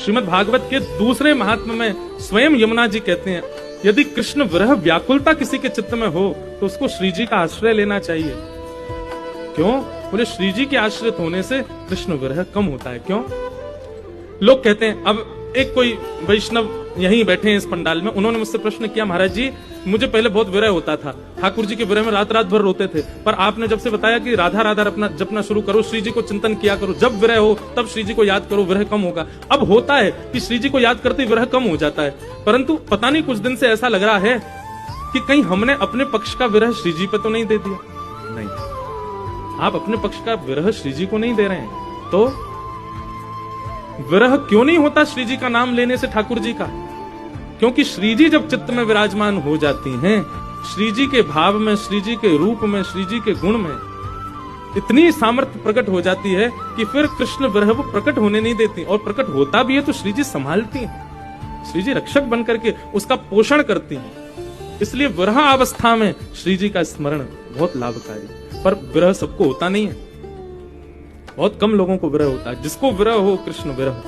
श्रीमद् भागवत के दूसरे महात्म्य में स्वयं यमुना जी कहते हैं, यदि कृष्ण विरह व्याकुलता किसी के चित्त में हो तो उसको श्री जी का आश्रय लेना चाहिए। क्यों? बोले श्री जी के आश्रित होने से कृष्ण विरह कम होता है। क्यों? लोग कहते हैं, अब एक कोई वैष्णव यहीं बैठे हैं इस पंडाल में, उन्होंने मुझसे प्रश्न किया, महाराज जी मुझे पहले बहुत विरह होता था, ठाकुर जी के विरह में रात रात भर रोते थे, पर आपने जब से बताया कि राधा राधा अपना जपना शुरू करो, श्री जी को चिंतन किया करो, जब विरह हो तब श्री जी को याद करो, विरह कम होगा। अब होता है कि श्री जी को याद करते ही विरह कम हो जाता है, परंतु पता नहीं कुछ दिन से ऐसा लग रहा है कि कहीं हमने अपने पक्ष का विरह श्री जी पे तो नहीं दे दिया। नहीं, आप अपने पक्ष का विरह श्री जी को नहीं दे रहे हैं, तो विरह क्यों नहीं होता श्री जी का नाम लेने से ठाकुर जी का? क्योंकि श्री जी जब चित्त में विराजमान हो जाती हैं, श्री जी के भाव में, श्री जी के रूप में, श्री जी के गुण में इतनी सामर्थ्य प्रकट हो जाती है कि फिर कृष्ण विरह वो प्रकट होने नहीं देती, और प्रकट होता भी है तो श्री जी संभालती हैं, श्री जी रक्षक बन करके उसका पोषण करती हैं। इसलिए विरह अवस्था में श्री जी का स्मरण बहुत लाभकारी। पर विरह सबको होता नहीं है, बहुत कम लोगों को विरह होता है। जिसको विरह हो कृष्ण विरह